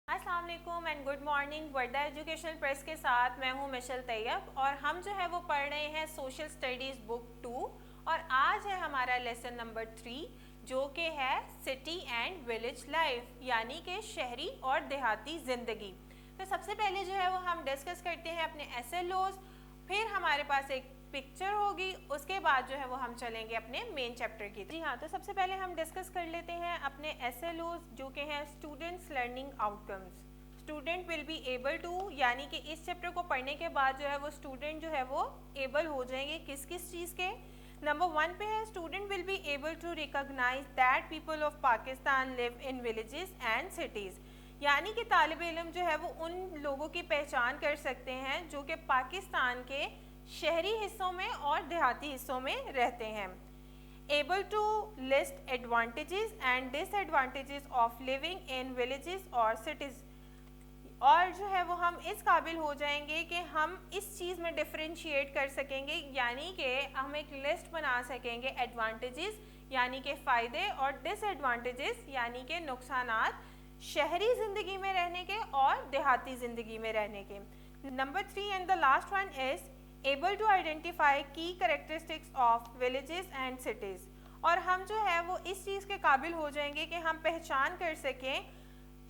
अस्सलाम वालेकुम and good morning. Warda educational press के साथ मैं हूं मिशेल तैयब और हम जो है वो पढ़ रहे हैं सोशल स्टडीज़ बुक 2 और आज है हमारा लेसन नंबर 3 जो कि है सिटी एंड विलेज लाइफ, यानी कि शहरी और देहाती ज़िंदगी। तो सबसे पहले जो है वो हम डिस्कस करते हैं अपने SLOs, फिर हमारे पास एक पिक्चर होगी, उसके बाद जो है वो हम चलेंगे अपने मेन चैप्टर की। जी हाँ, तो सबसे पहले हम डिस्कस कर लेते हैं अपने SLOs जो कि हैं students learning outcomes. Student will be able to, यानी कि इस चैप्टर को पढ़ने के बाद जो है वो स्टूडेंट जो है वो एबल हो जाएंगे किस किस चीज़ के। नंबर 1 पे है student will be able to recognise that people of Pakistan live in villages and cities, यानी कि तालिब इल्म जो है वो उन लोगों की पहचान कर सकते हैं जो कि पाकिस्तान के शहरी हिस्सों में और देहाती हिस्सों में रहते हैं। Able to list advantages and disadvantages of living in villages और सिटीज़, और जो है वो हम इस काबिल हो जाएंगे कि हम इस चीज़ में डिफरेंशिएट कर सकेंगे, यानी कि हम एक लिस्ट बना सकेंगे एडवांटेजेस यानी कि फ़ायदे और डिसएडवांटेजेस यानी कि नुकसानात शहरी ज़िंदगी में रहने के और देहाती ज़िंदगी में रहने के। Number 3 and the last one is able to identify की characteristics of villages and cities, और हम जो है वो इस चीज़ के काबिल हो जाएंगे कि हम पहचान कर सकें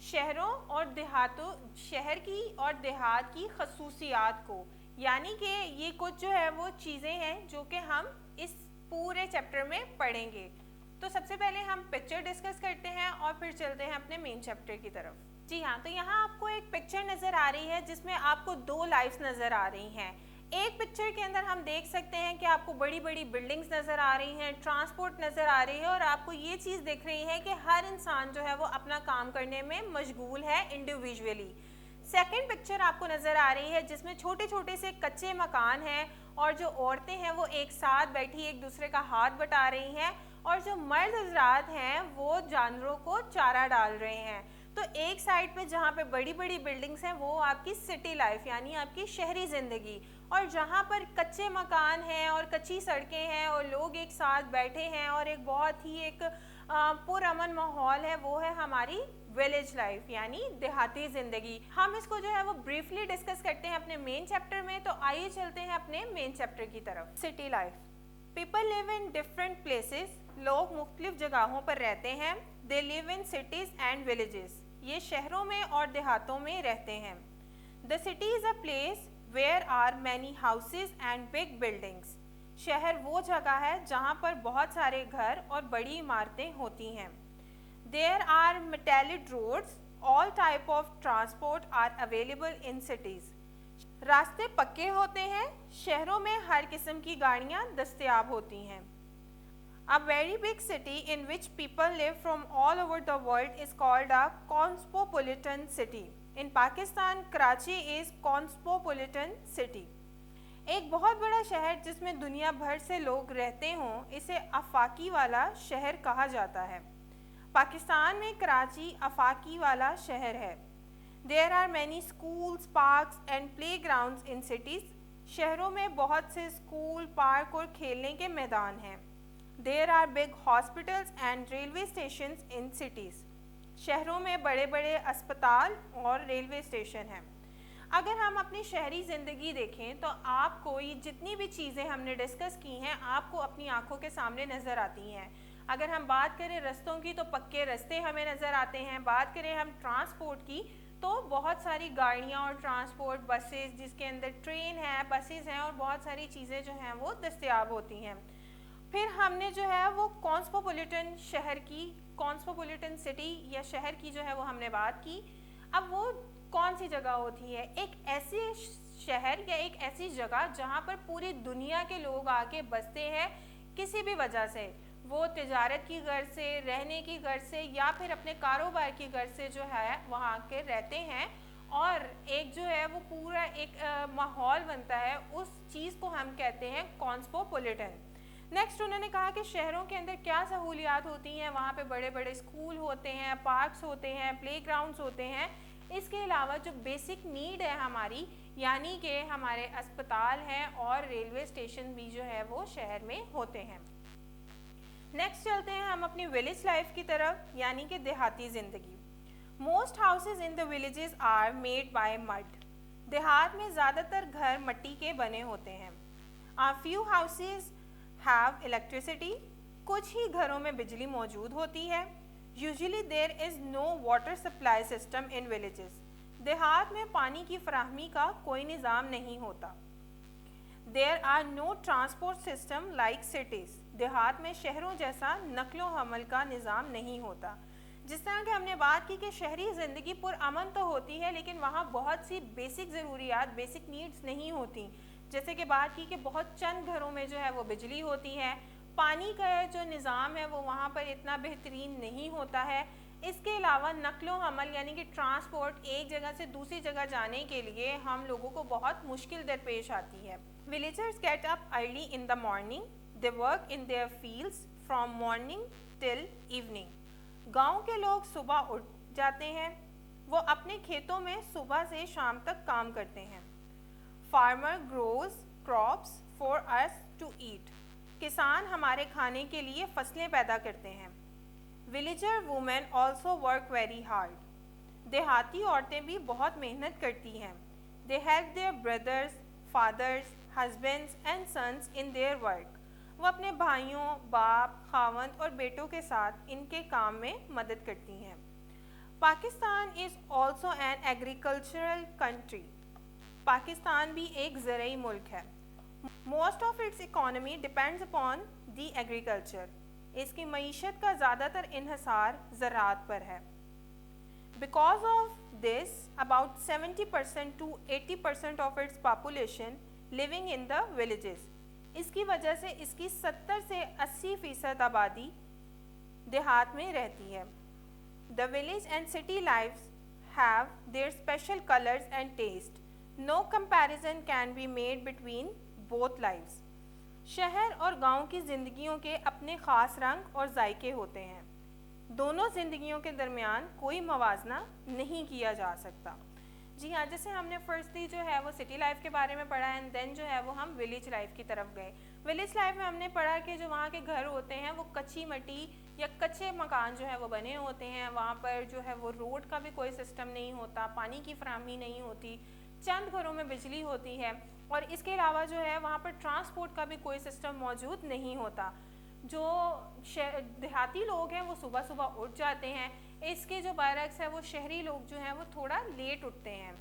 शहरों और देहातों, शहर की और देहात की खसूसियात को, यानी कि ये कुछ जो है वो चीज़ें हैं जो कि हम इस पूरे चैप्टर में पढ़ेंगे। तो सबसे पहले हम पिक्चर डिस्कस करते हैं और फिर चलते हैं अपने मेन चैप्टर की तरफ। जी हाँ, तो यहाँ आपको एक पिक्चर नज़र आ रही है जिसमें आपको 2 लाइफ्स नज़र आ रही हैं। एक पिक्चर के अंदर हम देख सकते हैं कि आपको बड़ी बड़ी बिल्डिंग्स नज़र आ रही हैं, ट्रांसपोर्ट नज़र आ रही है और आपको ये चीज़ दिख रही है कि हर इंसान जो है वो अपना काम करने में मशगूल है इंडिविजुअली। सेकंड पिक्चर आपको नज़र आ रही है जिसमें छोटे छोटे से कच्चे मकान हैं और जो औरतें हैं वो एक साथ बैठी एक दूसरे का हाथ बटा रही हैं और जो मर्द हजरात हैं वो जानवरों को चारा डाल रहे हैं। तो एक साइड पे जहाँ पे बड़ी बड़ी बिल्डिंग्स हैं वो आपकी सिटी लाइफ यानी आपकी शहरी ज़िंदगी, और जहाँ पर कच्चे मकान हैं और कच्ची सड़कें हैं और लोग एक साथ बैठे हैं और एक बहुत ही एक पुरअमन माहौल है, वो है हमारी विलेज लाइफ यानी देहाती ज़िंदगी। हम इसको जो है वो ब्रीफली डिस्कस करते हैं अपने मेन चैप्टर में। तो आइए चलते हैं अपने मेन चैप्टर की तरफ। City life. People live in different places, लोग मुख्तलिफ जगहों पर रहते हैं। They live in cities and villages, ये शहरों में और देहातों में रहते हैं। The city is a place where are many houses and big buildings, शहर वो जगह है जहाँ पर बहुत सारे घर और बड़ी इमारतें होती हैं। There are metallic roads, all type of transport are available in cities, रास्ते पक्के होते हैं, शहरों में हर किस्म की गाड़ियाँ दस्तयाब होती हैं। A very big city in which people live from all over the world is called a cosmopolitan city. In Pakistan, Karachi is cosmopolitan city. एक बहुत बड़ा शहर जिसमें दुनिया भर से लोग रहते हों इसे आफाकी वाला शहर कहा जाता है। पाकिस्तान में कराची आफाकी वाला शहर है। There are many schools, parks and playgrounds in cities. शहरों में बहुत से स्कूल, पार्क और खेलने के मैदान हैं। There are big hospitals and railway stations in cities. शहरों में बड़े बड़े अस्पताल और रेलवे स्टेशन हैं। अगर हम अपनी शहरी ज़िंदगी देखें तो आपको ये जितनी भी चीज़ें हमने डिस्कस की हैं आपको अपनी आंखों के सामने नज़र आती हैं। अगर हम बात करें रस्तों की तो पक्के रास्ते हमें नज़र आते हैं। बात करें हम ट्रांसपोर्ट की तो बहुत सारी गाड़ियाँ और ट्रांसपोर्ट बसेस, जिसके अंदर ट्रेन है, बसेस हैं और बहुत सारी चीज़ें जो हैं वो दस्तयाब होती हैं। फिर हमने जो है वो कॉस्मोपॉलिटन शहर की, कॉस्मोपॉलिटन सिटी या शहर की जो है वो हमने बात की। अब वो कौन सी जगह होती है? एक ऐसे शहर या एक ऐसी जगह जहाँ पर पूरी दुनिया के लोग आके बसते हैं किसी भी वजह से, वो तिजारत की गर्ज से, रहने की गर्ज से या फिर अपने कारोबार की गर्ज से जो है वहाँ के रहते हैं, और एक जो है वो पूरा एक माहौल बनता है, उस चीज़ को हम कहते हैं कॉस्मोपॉलिटन। नेक्स्ट उन्होंने कहा कि शहरों के अंदर क्या सहूलियात होती हैं, वहाँ पे बड़े बड़े स्कूल होते हैं, पार्क्स होते हैं, प्ले ग्राउंड्स होते हैं। इसके अलावा जो बेसिक नीड है हमारी, यानी कि हमारे अस्पताल हैं और रेलवे स्टेशन भी जो है वो शहर में होते हैं। نیکسٹ چلتے ہیں ہم اپنی ولیج لائف کی طرف، یعنی کہ دیہاتی زندگی. Most houses in the villages are made by mud. دیہات میں زیادہ تر گھر مٹی کے بنے ہوتے ہیں. Few houses have electricity. کچھ ہی گھروں میں بجلی موجود ہوتی ہے. Usually there is no water supply system in villages. دیہات میں پانی کی فراہمی کا کوئی نظام نہیں ہوتا. There are no transport system like cities. دیہات میں شہروں جیسا نقل و حمل کا نظام نہیں ہوتا. جس طرح کہ ہم نے بات کی کہ شہری زندگی پرامن تو ہوتی ہے لیکن وہاں بہت سی بیسک ضروریات، بیسک نیڈز نہیں ہوتی. جیسے کہ بات کی کہ بہت چند گھروں میں جو ہے وہ بجلی ہوتی ہے. پانی کا جو نظام ہے وہ وہاں پر اتنا بہترین نہیں ہوتا ہے. اس کے علاوہ نقل و حمل یعنی کہ ٹرانسپورٹ، ایک جگہ سے دوسری جگہ جانے کے لیے ہم لوگوں کو بہت مشکل درپیش آتی ہے. Villagers get up early in the morning. They work in their fields from morning till evening. گاؤں کے لوگ صبح اٹھ جاتے ہیں. وہ اپنے کھیتوں میں صبح سے شام تک کام کرتے ہیں. Farmer grows crops for us to eat. کسان ہمارے کھانے کے لیے فصلیں پیدا کرتے ہیں. Villager women also work very hard. دیہاتی عورتیں بھی بہت محنت کرتی ہیں. They help their brothers, fathers, husbands and sons in their work. وہ اپنے بھائیوں، باپ، خاوند اور بیٹوں کے ساتھ ان کے کام میں مدد کرتی ہیں. Pakistan is also an agricultural country. Pakistan بھی ایک زرعی ملک ہے. Most of its economy depends upon the agriculture. اس کی معیشت کا زیادہ تر انحصار زراعت پر ہے. Because of this, about 70% to 80% of its population living in the villages. اس کی وجہ سے اس کی 70 سے 80% آبادی دیہات میں رہتی ہے. The village and city lives have their special colors and taste. No comparison can be made between both lives. شہر اور گاؤں کی زندگیوں کے اپنے خاص رنگ اور ذائقے ہوتے ہیں. دونوں زندگیوں کے درمیان کوئی موازنہ نہیں کیا جا سکتا. جی ہاں، جیسے ہم نے فرسٹلی جو ہے وہ سٹی لائف کے بارے میں پڑھا اینڈ دین جو ہے وہ ہم ولیج لائف کی طرف گئے. ولیج لائف میں ہم نے پڑھا کہ جو وہاں کے گھر ہوتے ہیں وہ کچی مٹی یا کچے مکان جو ہے وہ بنے ہوتے ہیں. وہاں پر جو ہے وہ روڈ کا بھی کوئی سسٹم نہیں ہوتا، پانی کی فراہمی نہیں ہوتی، چند گھروں میں بجلی ہوتی ہے اور اس کے علاوہ جو ہے وہاں پر ٹرانسپورٹ کا بھی کوئی سسٹم موجود نہیں ہوتا. جو دیہاتی لوگ ہیں وہ صبح صبح اٹھ جاتے ہیں. اس کے جو برعکس ہے وہ شہری لوگ جو ہیں وہ تھوڑا لیٹ اٹھتے ہیں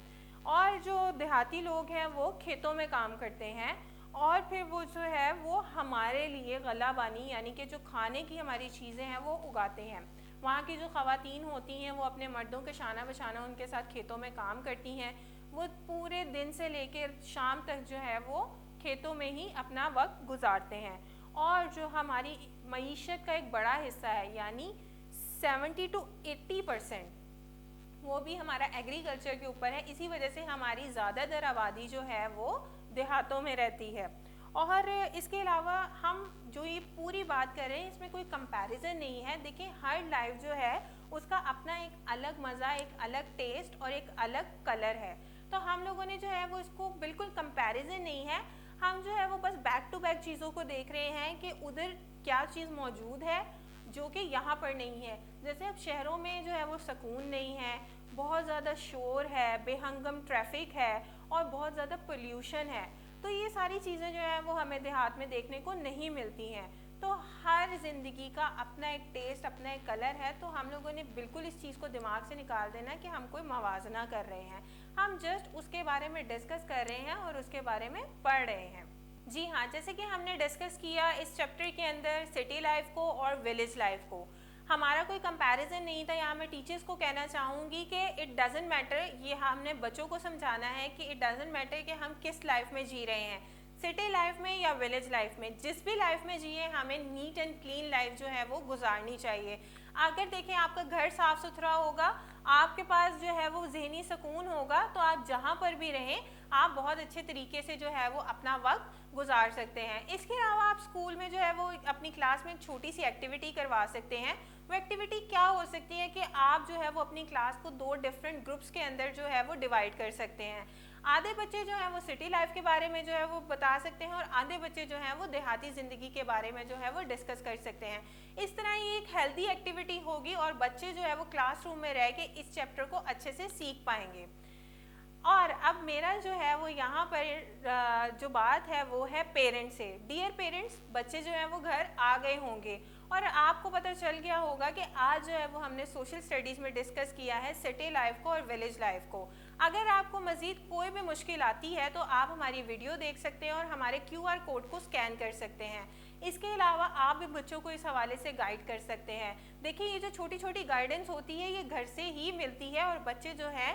اور جو دیہاتی لوگ ہیں وہ کھیتوں میں کام کرتے ہیں اور پھر وہ جو ہے وہ ہمارے لیے غلہ بانی یعنی کہ جو کھانے کی ہماری چیزیں ہیں وہ اگاتے ہیں. وہاں کی جو خواتین ہوتی ہیں وہ اپنے مردوں کے شانہ بشانہ ان کے ساتھ کھیتوں میں کام کرتی ہیں. وہ پورے دن سے لے کے شام تک جو ہے وہ کھیتوں میں ہی اپنا وقت گزارتے ہیں. اور جو ہماری معیشت کا ایک بڑا حصہ ہے یعنی 70 to 80% وہ بھی ہمارا ایگریکلچر کے اوپر ہے. اسی وجہ سے ہماری زیادہ تر آبادی جو ہے وہ دیہاتوں میں رہتی ہے. اور اس کے علاوہ ہم جو یہ پوری بات کر رہے ہیں اس میں کوئی کمپیریزن نہیں ہے. دیکھیں ہر لائف جو ہے اس کا اپنا ایک الگ مزہ، ایک الگ ٹیسٹ اور ایک الگ کلر ہے. تو ہم لوگوں نے جو ہے وہ اس کو بالکل کمپیریزن نہیں ہے. ہم جو ہے وہ بس بیک ٹو بیک چیزوں کو دیکھ رہے ہیں کہ ادھر کیا چیز موجود ہے جو کہ یہاں پر نہیں ہے. جیسے اب شہروں میں جو ہے وہ سکون نہیں ہے، بہت زیادہ شور ہے، بے ہنگم ٹریفک ہے اور بہت زیادہ پولیوشن ہے. تو یہ ساری چیزیں جو ہیں وہ ہمیں دیہات میں دیکھنے کو نہیں ملتی ہیں. تو ہر زندگی کا اپنا ایک ٹیسٹ، اپنا ایک کلر ہے. تو ہم لوگوں نے بالکل اس چیز کو دماغ سے نکال دینا کہ ہم کوئی موازنہ کر رہے ہیں. ہم جسٹ اس کے بارے میں ڈسکس کر رہے ہیں اور اس کے بارے میں پڑھ رہے ہیں. جی ہاں، جیسے کہ ہم نے ڈسکس کیا اس چیپٹر کے اندر سٹی لائف کو اور ولیج لائف کو. ہمارا کوئی کمپیریزن نہیں تھا. یہاں میں ٹیچرز کو کہنا چاہوں گی کہ اٹ ڈزنٹ میٹر. یہ ہم نے بچوں کو سمجھانا ہے کہ اٹ ڈزنٹ میٹر کہ ہم کس لائف میں جی رہے ہیں، سٹی لائف میں یا ولیج لائف میں. جس بھی لائف میں جیے ہمیں نیٹ اینڈ کلین لائف جو ہے وہ گزارنی چاہیے. اگر دیکھیں آپ کا گھر صاف ستھرا ہوگا، آپ کے پاس جو ہے وہ ذہنی سکون ہوگا، تو آپ جہاں پر بھی رہیں آپ بہت اچھے طریقے سے جو ہے وہ اپنا وقت گزار سکتے ہیں. اس کے علاوہ آپ اسکول میں جو ہے وہ اپنی کلاس میں ایک چھوٹی سی ایکٹیویٹی کروا سکتے ہیں. وہ ایکٹیویٹی کیا ہو سکتی ہے کہ آپ جو ہے وہ اپنی کلاس کو 2 ڈفرینٹ گروپس کے اندر جو ہے وہ ڈیوائڈ کر سکتے ہیں. आधे बच्चे जो हैं वो सिटी लाइफ के बारे में जो है वो बता सकते हैं और आधे बच्चे जो हैं वो देहाती ज़िंदगी के बारे में जो है वो डिस्कस कर सकते हैं। इस तरह ये एक हेल्दी एक्टिविटी होगी और बच्चे जो है वो क्लासरूम में रह के इस चैप्टर को अच्छे से सीख पाएंगे। और अब मेरा जो है वो यहाँ पर जो बात है वो है पेरेंट्स से। डियर पेरेंट्स, बच्चे जो हैं वो घर आ गए होंगे और आपको पता चल गया होगा कि आज जो है वो हमने सोशल स्टडीज़ में डिस्कस किया है सिटी लाइफ को और विलेज लाइफ को। अगर आपको मज़ीद कोई भी मुश्किल आती है तो आप हमारी वीडियो देख सकते हैं और हमारे QR कोड को स्कैन कर सकते हैं। इसके अलावा आप भी बच्चों को इस हवाले से गाइड कर सकते हैं। देखिए, ये जो छोटी छोटी गाइडेंस होती है ये घर से ही मिलती है और बच्चे जो हैं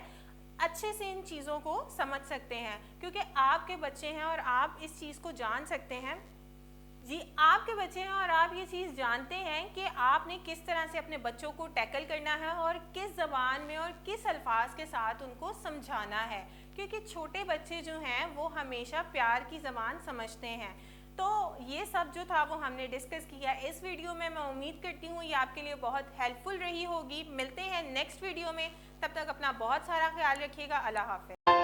अच्छे से इन चीज़ों को समझ सकते हैं, क्योंकि आपके बच्चे हैं और आप इस चीज़ को जान सकते हैं। जी, आपके बच्चे हैं और आप ये चीज़ जानते हैं कि आपने किस तरह से अपने बच्चों को टैकल करना है और किस ज़बान में और किस अल्फाज के साथ उनको समझाना है, क्योंकि छोटे बच्चे जो हैं वो हमेशा प्यार की ज़बान समझते हैं। तो ये सब जो था वो हमने डिस्कस किया इस वीडियो में। मैं उम्मीद करती हूँ ये आपके लिए बहुत हेल्पफुल रही होगी। मिलते हैं नेक्स्ट वीडियो में, तब तक अपना बहुत सारा ख्याल रखिएगा। अल्लाह हाफ़िज़।